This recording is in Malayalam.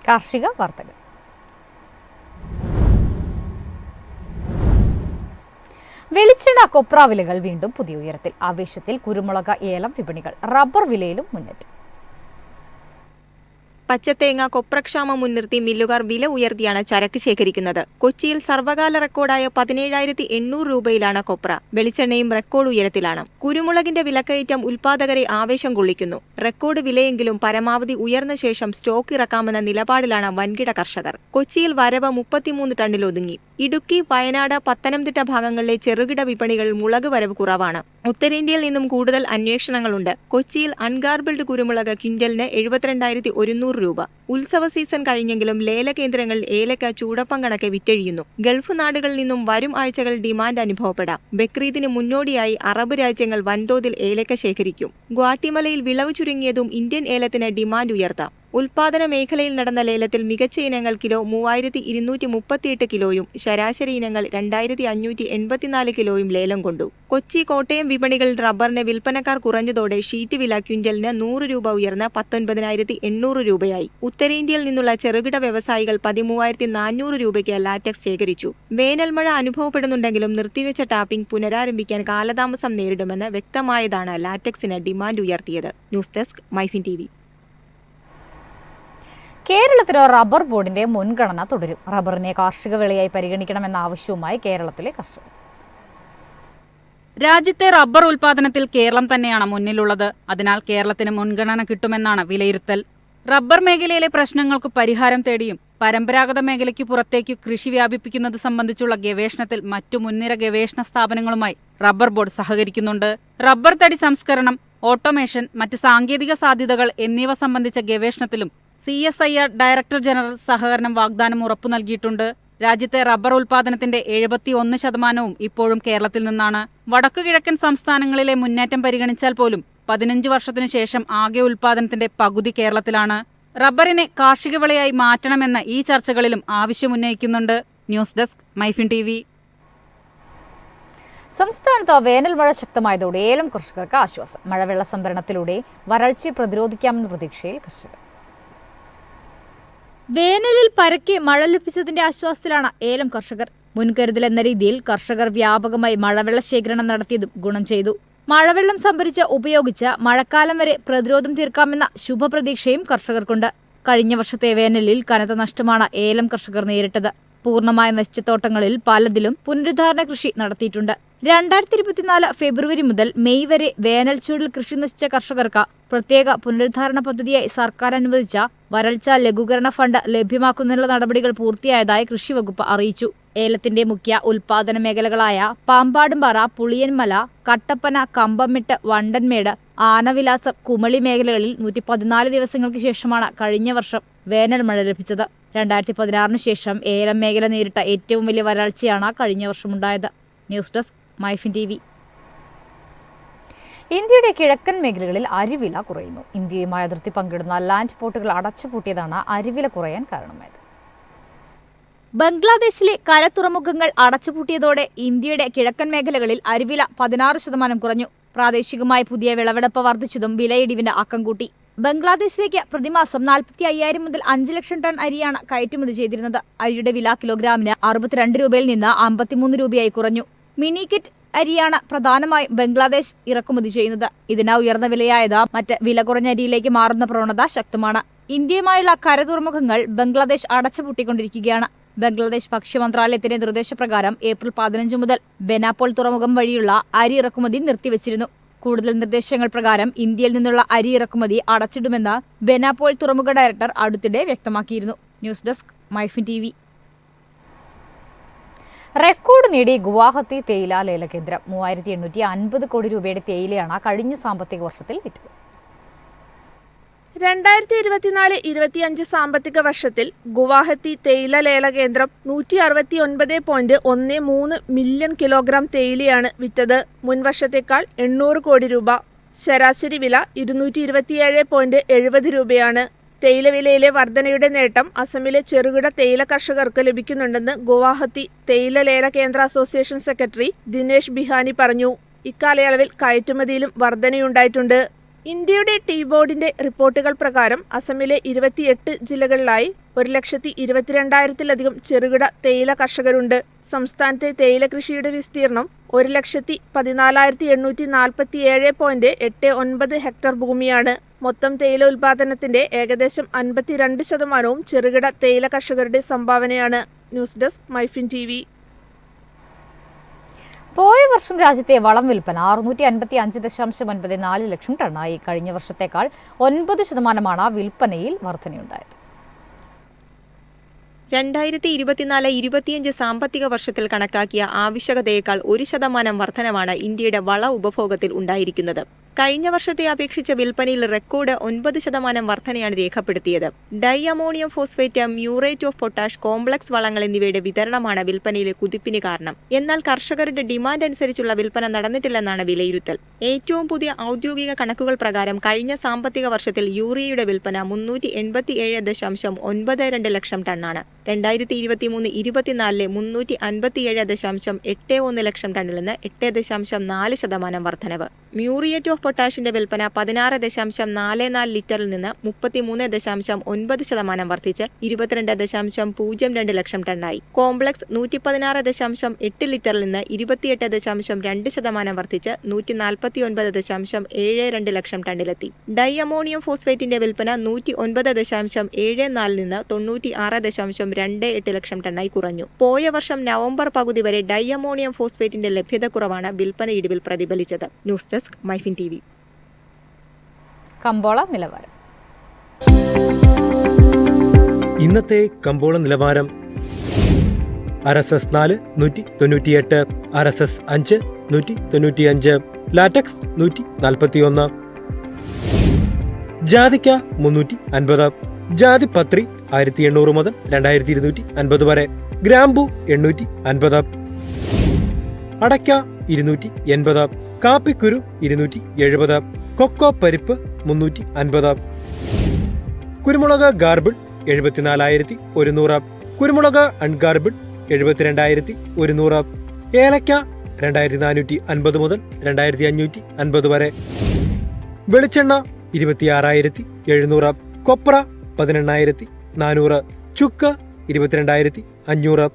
കാർഷിക വാർത്തകൾ. വെളിച്ചെണ്ണ കൊപ്ര വിലകൾ വീണ്ടും പുതിയ ഉയരത്തിൽ. ആവേശത്തിൽ കുരുമുളക്, ഏലം വിപണികൾ. റബ്ബർ വിലയിലും മുന്നേറ്റം. പച്ചത്തേങ്ങ കൊപ്രക്ഷാമം മുൻനിർത്തി മില്ലുകാർ വില ഉയർത്തിയാണ് ചരക്ക് ശേഖരിക്കുന്നത്. കൊച്ചിയിൽ സർവകാല റെക്കോർഡായ 17,800 രൂപയിലാണ് കൊപ്ര. വെളിച്ചെണ്ണയും റെക്കോർഡ് ഉയരത്തിലാണ്. കുരുമുളകിന്റെ വിലക്കയറ്റം ഉൽപാദകരെ ആവേശം കൊള്ളിക്കുന്നു. റെക്കോർഡ് വിലയെങ്കിലും പരമാവധി ഉയർന്ന ശേഷം സ്റ്റോക്ക് ഇറക്കാമെന്ന നിലപാടിലാണ് വൻകിട കർഷകർ. കൊച്ചിയിൽ വരവ് 33 ടണ്ണിലൊതുങ്ങി. ഇടുക്കി, വയനാട്, പത്തനംതിട്ട ഭാഗങ്ങളിലെ ചെറുകിട വിപണികളിൽ മുളക് വരവ് കുറവാണ്. ഉത്തരേന്ത്യയിൽ നിന്നും കൂടുതൽ അന്വേഷണങ്ങളുണ്ട്. കൊച്ചിയിൽ അൺഗാർബിൾഡ് കുരുമുളക് ക്വിന്റലിന് 72,100 രൂപ. ഉത്സവ സീസൺ കഴിഞ്ഞെങ്കിലും ലേലകേന്ദ്രങ്ങളിൽ ഏലക്ക ചൂടപ്പം കണക്കെ വിറ്റഴിയുന്നു. ഗൾഫ് നാടുകളിൽ നിന്നും വരും ആഴ്ചകളിൽ ഡിമാൻഡ് അനുഭവപ്പെടാം. ബക്രീദിന് മുന്നോടിയായി അറബ് രാജ്യങ്ങൾ വൻതോതിൽ ഏലക്ക ശേഖരിക്കും. ഗ്വാട്ടിമലയിൽ വിളവ് ചുരുങ്ങിയതും ഇന്ത്യൻ ഏലത്തിന് ഡിമാൻഡ് ഉയർത്താം. ഉൽപാദന മേഖലയിൽ നടന്ന ലേലത്തിൽ മികച്ച ഇനങ്ങൾ കിലോ 3,238 കിലോയും ശരാശരി ഇനങ്ങൾ 2,584 കിലോയും ലേലം കൊണ്ടു. കൊച്ചി, കോട്ടയം വിപണികളിൽ റബ്ബറിന് വിൽപ്പനക്കാർ കുറഞ്ഞതോടെ ഷീറ്റ് വില ക്വിന്റലിന് 100 രൂപ ഉയർന്ന് 19,800 രൂപയായി. ഉത്തരേന്ത്യയിൽ നിന്നുള്ള ചെറുകിട വ്യവസായികൾ 13,400 രൂപയ്ക്ക് ലാറ്റക്സ് ശേഖരിച്ചു. വേനൽമഴ അനുഭവപ്പെടുന്നുണ്ടെങ്കിലും നിർത്തിവെച്ച ടാപ്പിംഗ് പുനരാരംഭിക്കാൻ കാലതാമസം നേരിടുമെന്ന് വ്യക്തമായതാണ് ലാറ്റക്സിന് ഡിമാൻഡ് ഉയർത്തിയത്. News desk Myfin TV. കേരളത്തിന് റബ്ബർ ബോർഡിന്റെ മുൻഗണന തുടരും. റബ്ബറിനെ കാർഷിക വിളയായി പരിഗണിക്കണമെന്ന ആവശ്യവുമായി കേരളത്തിലെ കർഷകർ. രാജ്യത്തെ റബ്ബർ ഉൽപാദനത്തിൽ കേരളം തന്നെയാണ് മുന്നിലുള്ളത്. അതിനാൽ കേരളത്തിന് മുൻഗണന കിട്ടുമെന്നാണ് വിലയിരുത്തൽ. റബ്ബർ മേഖലയിലെ പ്രശ്നങ്ങൾക്ക് പരിഹാരം തേടിയും പരമ്പരാഗത മേഖലയ്ക്ക് പുറത്തേക്ക് കൃഷി വ്യാപിപ്പിക്കുന്നത് സംബന്ധിച്ചുള്ള ഗവേഷണത്തിൽ മറ്റു മുൻനിര ഗവേഷണ സ്ഥാപനങ്ങളുമായി റബ്ബർ ബോർഡ് സഹകരിക്കുന്നുണ്ട്. റബ്ബർ തടി സംസ്കരണം, ഓട്ടോമേഷൻ, മറ്റ് സാങ്കേതിക സാധ്യതകൾ എന്നിവ സംബന്ധിച്ച ഗവേഷണത്തിലും CSIR ഡയറക്ടർ ജനറൽ സഹകരണം വാഗ്ദാനം ഉറപ്പു നൽകിയിട്ടുണ്ട്. രാജ്യത്തെ റബ്ബർ ഉൽപാദനത്തിന്റെ 71% ഇപ്പോഴും കേരളത്തിൽ നിന്നാണ്. വടക്കുകിഴക്കൻ സംസ്ഥാനങ്ങളിലെ മുന്നേറ്റം പരിഗണിച്ചാൽ പോലും 15 വർഷത്തിനു ശേഷം ആകെ ഉൽപാദനത്തിന്റെ പകുതി കേരളത്തിലാണ്. റബ്ബറിനെ കാർഷിക വിളയായി മാറ്റണമെന്ന ഈ ചർച്ചകളിലും ആവശ്യമുന്നയിക്കുന്നുണ്ട്. News desk Myfin TV. സംസ്ഥാനത്ത് വേനൽ മഴ ശക്തമായതോടെ ഏലം കർഷകർക്ക് ആശ്വാസം. മഴവെള്ള സംഭരണത്തിലൂടെ വരൾച്ചയെ പ്രതിരോധിക്കാമെന്ന പ്രതീക്ഷയിൽ കർഷകർ. വേനലിൽ പരക്കെ മഴ ലഭിച്ചതിന്റെ ആശ്വാസത്തിലാണ് ഏലം കർഷകർ. മുൻകരുതൽ എന്ന രീതിയിൽ കർഷകർ വ്യാപകമായി മഴവെള്ള ശേഖരണം നടത്തിയതും ഗുണം ചെയ്തു. മഴവെള്ളം സംഭരിച്ച് ഉപയോഗിച്ച് മഴക്കാലം വരെ പ്രതിരോധം തീർക്കാമെന്ന ശുഭപ്രതീക്ഷയും കർഷകർക്കുണ്ട്. കഴിഞ്ഞ വർഷത്തെ വേനലിൽ കനത്ത നഷ്ടമാണ് ഏലം കർഷകർ നേരിട്ടത്. പൂർണ്ണമായ നശിച്ച തോട്ടങ്ങളിൽ പലതിലും പുനരുദ്ധാരണ കൃഷി നടത്തിയിട്ടുണ്ട്. 2024 ഫെബ്രുവരി മുതൽ മെയ് വരെ വേനൽ ചൂടിൽ കൃഷി നശിച്ച കർഷകർക്ക് പ്രത്യേക പുനരുദ്ധാരണ പദ്ധതിയായി സർക്കാർ അനുവദിച്ച വരൾച്ച ലഘൂകരണ ഫണ്ട് ലഭ്യമാക്കുന്നതിനുള്ള നടപടികൾ പൂർത്തിയായതായി കൃഷി വകുപ്പ് അറിയിച്ചു. ഏലത്തിന്റെ മുഖ്യ ഉൽപാദന മേഖലകളായ പാമ്പാടുംപാറ, പുളിയൻമല, കട്ടപ്പന, കമ്പംമെട്ട്, വണ്ടൻമേട്, ആനവിലാസം, കുമളി മേഖലകളിൽ 114 ദിവസങ്ങൾക്ക് ശേഷമാണ് കഴിഞ്ഞ വർഷം വേനൽ മഴ ലഭിച്ചത്. 2016 ശേഷം ഏലം മേഖല നേരിട്ട ഏറ്റവും വലിയ വരൾച്ചയാണ് കഴിഞ്ഞ വർഷമുണ്ടായത്. News desk Myfin TV. ഇന്ത്യയുടെ കിഴക്കൻ മേഖലകളിൽ അരിവില കുറയുന്നു. ഇന്ത്യയുമായി അതിർത്തി പങ്കിടുന്ന ലാൻഡ് പോർട്ടുകൾ അടച്ചുപൂട്ടിയതാണ് അരിവില കുറയാൻ കാരണമായത്. ബംഗ്ലാദേശിലെ കരത്തുറമുഖങ്ങൾ അടച്ചുപൂട്ടിയതോടെ ഇന്ത്യയുടെ കിഴക്കൻ മേഖലകളിൽ അരിവില 16% കുറഞ്ഞു. പ്രാദേശികമായി പുതിയ വിളവെടുപ്പ് വർദ്ധിച്ചതും വിലയിടിവിന് ആക്കം കൂട്ടി. ബംഗ്ലാദേശിലേക്ക് പ്രതിമാസം 45,000 മുതൽ 5 ലക്ഷം ടൺ അരിയാണ് കയറ്റുമതി ചെയ്തിരുന്നത്. അരിയുടെ വില കിലോഗ്രാമിന് 62 രൂപയിൽ നിന്ന് 53 രൂപയായി കുറഞ്ഞു. മിനിക്കറ്റ് അരിയാണ് പ്രധാനമായും ബംഗ്ലാദേശ് ഇറക്കുമതി ചെയ്യുന്നത്. ഇതിന് ഉയർന്ന വിലയായത് മറ്റ് വില കുറഞ്ഞ അരിയിലേക്ക് മാറുന്ന പ്രവണത ശക്തമാണ്. ഇന്ത്യയുമായുള്ള കരതുറമുഖങ്ങൾ ബംഗ്ലാദേശ് അടച്ചുപൂട്ടിക്കൊണ്ടിരിക്കുകയാണ്. ബംഗ്ലാദേശ് ഭക്ഷ്യ മന്ത്രാലയത്തിന്റെ നിർദ്ദേശപ്രകാരം ഏപ്രിൽ 15 മുതൽ ബെനാപോൾ തുറമുഖം വഴിയുള്ള അരി ഇറക്കുമതി നിർത്തിവച്ചിരുന്നു. കൂടുതൽ നിർദ്ദേശങ്ങൾ പ്രകാരം ഇന്ത്യയിൽ നിന്നുള്ള അരി ഇറക്കുമതി അടച്ചിടുമെന്ന് ബെനാപോൾ തുറമുഖ ഡയറക്ടർ അടുത്തിടെ വ്യക്തമാക്കിയിരുന്നു. News desk Myfin TV. Record നേടി ഗുവാഹത്തി തേയില ലേലകേന്ദ്രം. 3,850 കോടി രൂപയുടെ തേയിലയാണ് കഴിഞ്ഞ സാമ്പത്തിക വർഷത്തിൽ വിറ്റത്. 2024-25 സാമ്പത്തിക വർഷത്തിൽ ഗുവാഹത്തി തേയില ലേലകേന്ദ്രം 169.13 മില്യൺ കിലോഗ്രാം തേയിലയാണ് വിറ്റത്. മുൻവർഷത്തേക്കാൾ 800 കോടി രൂപ. ശരാശരി വില 227.70 രൂപയാണ്. തേയില വിലയിലെ വർധനയുടെ നേട്ടം അസമിലെ ചെറുകിട തേയില കർഷകർക്ക് ലഭിക്കുന്നുണ്ടെന്ന് ഗുവാഹത്തി തേയില ലേല കേന്ദ്ര അസോസിയേഷൻ സെക്രട്ടറി ദിനേശ് ബിഹാനി പറഞ്ഞു. ഇക്കാലയളവിൽ കയറ്റുമതിയിലും വർധനയുണ്ടായിട്ടുണ്ട്. ഇന്ത്യയുടെ ടീ ബോർഡിന്റെ റിപ്പോർട്ടുകൾ പ്രകാരം അസമിലെ 28 ജില്ലകളിലായി 1,22,000-ത്തിലധികം ചെറുകിട തേയില കർഷകരുണ്ട്. സംസ്ഥാനത്തെ തേയില കൃഷിയുടെ വിസ്തീർണം 1,14,847.89 ഹെക്ടർ ഭൂമിയാണ്. മൊത്തം തേയില ഉൽപാദനത്തിന്റെ ഏകദേശം 52% ചെറുകിട തേയില കർഷകരുടെ സംഭാവനയാണ്. News desk Myfin TV. പോയ വർഷം രാജ്യത്തെ വളം വിൽപ്പന 655.94 ലക്ഷം ടണ്ണായി. കഴിഞ്ഞ വർഷത്തേക്കാൾ 9% വിൽപ്പനയിൽ വർധനയുണ്ടായത്. 2024-25 സാമ്പത്തിക വർഷത്തിൽ കണക്കാക്കിയ ആവശ്യകതയേക്കാൾ 1% വർധനവാണ് ഇന്ത്യയുടെ വള ഉപഭോഗത്തിൽ ഉണ്ടായിരിക്കുന്നത്. കഴിഞ്ഞ വർഷത്തെ അപേക്ഷിച്ച് വിൽപ്പനയിൽ റെക്കോർഡ് 9% വർധനയാണ് രേഖപ്പെടുത്തിയത്. Dye ammonium phosphate, muriate of potash, complex വളങ്ങൾ എന്നിവയുടെ വിതരണമാണ് വിൽപ്പനയിലെ കുതിപ്പിന് കാരണം. എന്നാൽ കർഷകരുടെ ഡിമാൻഡ് അനുസരിച്ചുള്ള വിൽപ്പന നടന്നിട്ടില്ലെന്നാണ് വിലയിരുത്തൽ. ഏറ്റവും പുതിയ ഔദ്യോഗിക കണക്കുകൾ പ്രകാരം കഴിഞ്ഞ സാമ്പത്തിക വർഷത്തിൽ യൂറിയയുടെ വിൽപ്പന 387.92 ലക്ഷം ടണ്ണാണ്. 2023-24 357.81 ലക്ഷം ടണ്ണിൽ നിന്ന് 8.4% വർധനവ്. മ്യൂറിയേറ്റ് ഓഫ് പൊട്ടാഷിന്റെ വിൽപ്പന 16.44 ലിറ്ററിൽ നിന്ന് 33.9% വർദ്ധിച്ച് 22.02 ലക്ഷം ടണ്ണായി. കോംപ്ലക്സ് 116.8 ലിറ്ററിൽ നിന്ന് 28.2% വർദ്ധിച്ച് 149.72 ലക്ഷം ടണ്ണിലെത്തി. ഡൈ അമോണിയം ഫോസ്ഫേറ്റിന്റെ വിൽപ്പന 109.74 നിന്ന് 96.28 ലക്ഷം ടണ്ണായി കുറഞ്ഞു. പോയ വർഷം നവംബർ പകുതി വരെ ഡൈ അമോണിയം ഫോസ്ഫേറ്റിന്റെ ലഭ്യതക്കുറവാണ് വിൽപ്പന ഇടിവിൽ പ്രതിഫലിച്ചത്. News desk Myfin TV. കമ്പോള നിലവാരം. ഇന്നത്തെ കമ്പോള നിലവാരം: RSS 4 198, RSS 5 195, ലാറ്റക്സ് 141, ജാതിക്ക 350, ജാതിപത്രി 1800 മുതൽ 2250 വരെ, ഗ്രാമ്പു 850, അടയ്ക്ക 280, കാപ്പിക്കുരു 270, കൊക്കോ പരിപ്പ് 350, കുരുമുളക് ഗാർബിൾ 74,100, കുരുമുളക് അൺഗാർബിൾ 72,100, ഏലക്ക 2,450 മുതൽ 2,550 വരെ, വെളിച്ചെണ്ണ 26,700, കൊപ്ര 18,400, ചുക്ക് 22,500.